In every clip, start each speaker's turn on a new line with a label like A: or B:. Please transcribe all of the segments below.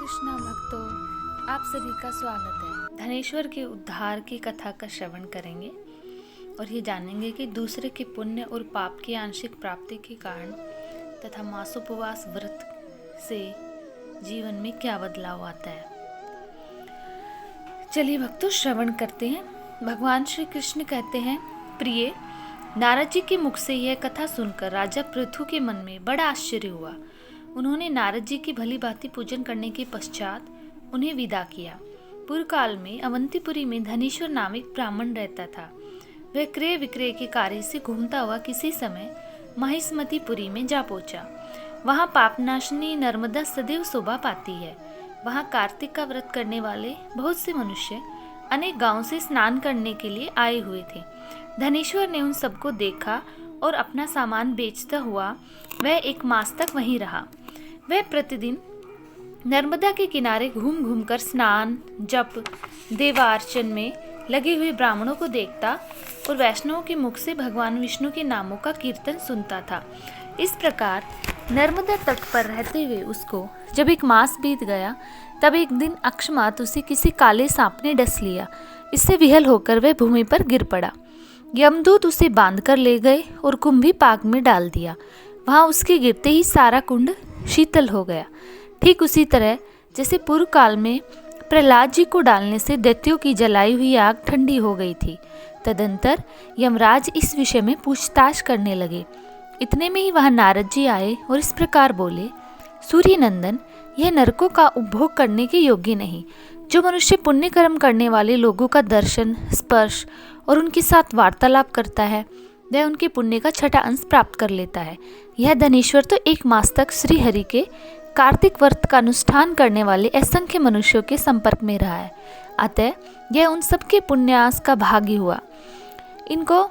A: कृष्णा भक्तों, आप सभी का स्वागत है। धनेश्वर के उद्धार की कथा का श्रवण करेंगे और ये जानेंगे कि दूसरे के पुण्य और पाप की आंशिक प्राप्ति के कारण तथा मासोपवास व्रत से जीवन में क्या बदलाव आता है। चलिए भक्तों, श्रवण करते हैं। भगवान श्री कृष्ण कहते हैं, प्रिय, नारद जी के मुख से यह कथा सुनकर राजा पृथु के मन में बड़ा आश्चर्य हुआ। उन्होंने नारद जी की भली भांति पूजन करने के पश्चात उन्हें विदा किया। पूर्व काल में अवंतीपुरी में धनेश्वर नामक ब्राह्मण रहता था। वह क्रय विक्रय के कार्य से घूमता हुआ किसी समय महिष्मतीपुरी में जा पहुंचा। वहां पापनाशिनी नर्मदा सदैव शोभा पाती है। वहां कार्तिक का व्रत करने वाले बहुत से मनुष्य अनेक गांवों से स्नान करने के लिए आए हुए थे। धनेश्वर ने उन सबको देखा और अपना सामान बेचता हुआ वह एक मास तक वहीं रहा। वह प्रतिदिन नर्मदा के किनारे घूम घूम कर स्नान, जप, देवार्चन में लगे हुए ब्राह्मणों को देखता और वैष्णवों के मुख से भगवान विष्णु के नामों का कीर्तन सुनता था। इस प्रकार नर्मदा तट पर रहते हुए उसको जब एक मास बीत गया, तब एक दिन अकस्मात उसे किसी काले सांप ने डस लिया। इससे विहल होकर वह भूमि पर गिर पड़ा। यमदूत उसे बांध कर ले गए और कुंभी पाक में डाल दिया। वहां उसके गिरते ही सारा कुंड शीतल हो गया। ठीक उसी तरह जैसे पूर्व काल में प्रहलाद जी को डालने से दैत्यों की जलाई हुई आग ठंडी हो गई थी। तदंतर यमराज इस विषय में पूछताछ करने लगे। इतने में ही वहां नारद जी आए और इस प्रकार बोले, सूर्य नंदन, यह नरकों का उपभोग करने के योग्य नहीं। जो मनुष्य पुण्य कर्म करने वाले लोगों का दर्शन, स्पर्श और उनके साथ वार्तालाप करता है, वह उनके पुण्य का छठा अंश प्राप्त कर लेता है। यह धनेश्वर तो एक मास तक श्री हरि के कार्तिक व्रत का अनुष्ठान करने वाले असंख्य मनुष्यों के संपर्क में रहा है। अतः यह उन सबके पुण्यास का भागी हुआ। इनको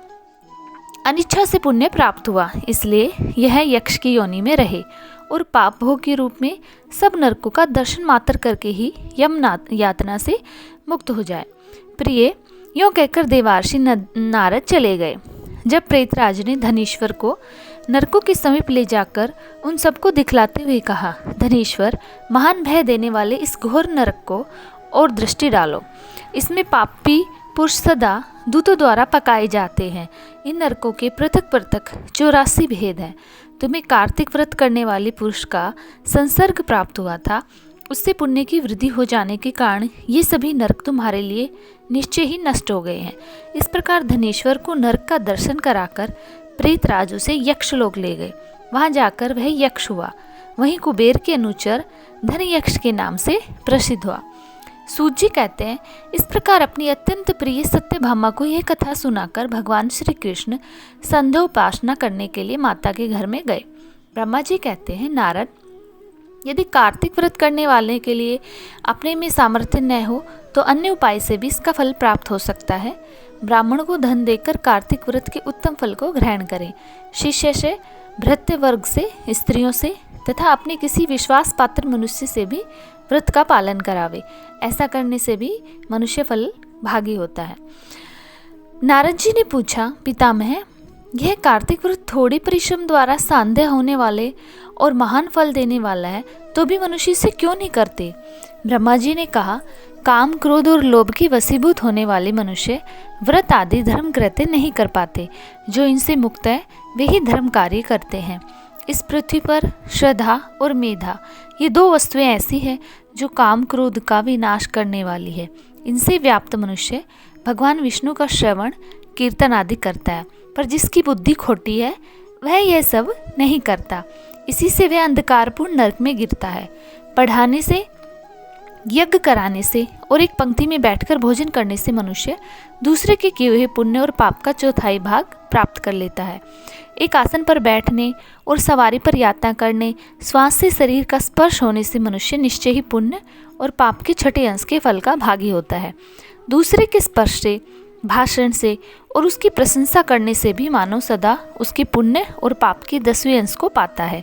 A: अनिच्छा से पुण्य प्राप्त हुआ, इसलिए यह यक्ष की योनि में रहे और पाप भोग के रूप में सब नरकों का दर्शन मात्र करके ही यम यातना से मुक्त हो जाए। प्रिय, यूँ कहकर देवार्षि नारद चले गए। जब प्रेतराज ने धनेश्वर को नरकों के समीप ले जाकर उन सबको दिखलाते हुए कहा, धनेश्वर, महान भय देने वाले इस घोर नरक को और दृष्टि डालो। इसमें पापी पुरुष सदा दूतों द्वारा पकाए जाते हैं। इन नरकों के पृथक पृथक 84 भेद हैं। तुम्हें कार्तिक व्रत करने वाले पुरुष का संसर्ग प्राप्त हुआ था। उससे पुण्य की वृद्धि हो जाने के कारण ये सभी नरक तुम्हारे लिए निश्चय ही नष्ट हो गए हैं। इस प्रकार धनेश्वर को नरक का दर्शन कराकर प्रेतराज उसे यक्षलोक ले गए। वहां जाकर वह यक्ष हुआ। वहीं कुबेर के अनुचर धन यक्ष के नाम से प्रसिद्ध हुआ। सूत जी कहते हैं, इस प्रकार अपनी अत्यंत प्रिय सत्यभामा को यह कथा सुनाकर भगवान श्री कृष्ण संध्योपासना करने के लिए माता के घर में गए। ब्रह्मा जी कहते हैं, नारद, यदि कार्तिक व्रत करने वाले के लिए अपने में सामर्थ्य न हो तो अन्य उपाय से भी इसका फल प्राप्त हो सकता है। ब्राह्मण को धन देकर कार्तिक व्रत के उत्तम फल को ग्रहण करें। शिष्य से, भृत्य वर्ग से, स्त्रियों से तथा अपने किसी विश्वास पात्र मनुष्य से भी व्रत का पालन करावे। ऐसा करने से भी मनुष्य फल भागी होता है। नारद जी ने पूछा, पितामह, यह कार्तिक व्रत थोड़े परिश्रम द्वारा सांध्य होने वाले और महान फल देने वाला है, तो भी मनुष्य इसे क्यों नहीं करते? ब्रह्मा जी ने कहा, काम, क्रोध और लोभ के वशीभूत होने वाले मनुष्य व्रत आदि धर्म कृत्य नहीं कर पाते। जो इनसे मुक्त है वे ही धर्म कार्य करते हैं। इस पृथ्वी पर श्रद्धा और मेधा, ये दो वस्तुएं ऐसी हैं जो काम क्रोध का विनाश करने वाली है। इनसे व्याप्त मनुष्य भगवान विष्णु का श्रवण, कीर्तन आदि करता है, पर जिसकी बुद्धि खोटी है वह यह सब नहीं करता। इसी से वह अंधकारपूर्ण नरक में गिरता है। पढ़ाने से, यज्ञ कराने से और एक पंक्ति में बैठकर भोजन करने से मनुष्य दूसरे के किए हुए पुण्य और पाप का चौथाई भाग प्राप्त कर लेता है। एक आसन पर बैठने और सवारी पर यात्रा करने, श्वास से शरीर का स्पर्श होने से मनुष्य निश्चय ही पुण्य और पाप के छठे अंश के फल का भागी होता है। दूसरे के स्पर्श से, भाषण से और उसकी प्रशंसा करने से भी मानव सदा उसके पुण्य और पाप के 10वें अंश को पाता है।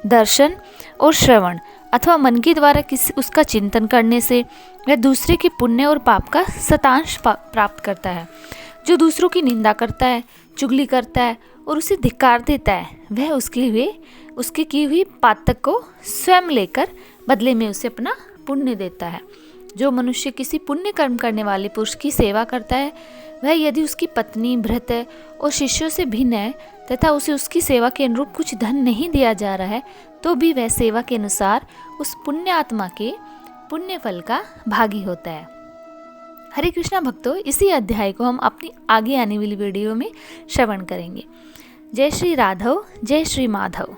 A: दर्शन और श्रवण अथवा मन के द्वारा किसी उसका चिंतन करने से वह दूसरे के पुण्य और पाप का शतांश प्राप्त करता है। जो दूसरों की निंदा करता है, चुगली करता है और उसे धिक्कार देता है, वह उसके की हुई पातक को स्वयं लेकर बदले में उसे अपना पुण्य देता है। जो मनुष्य किसी पुण्य कर्म करने वाले पुरुष की सेवा करता है, वह यदि उसकी पत्नी, भृत्य और शिष्यों से भिन्न है तथा उसे उसकी सेवा के अनुरूप कुछ धन नहीं दिया जा रहा है, तो भी वह सेवा के अनुसार उस पुण्य आत्मा के पुण्य फल का भागी होता है। हरे कृष्णा भक्तों, इसी अध्याय को हम अपनी आगे आने वाली वीडियो में श्रवण करेंगे। जय श्री राधव, जय श्री माधव।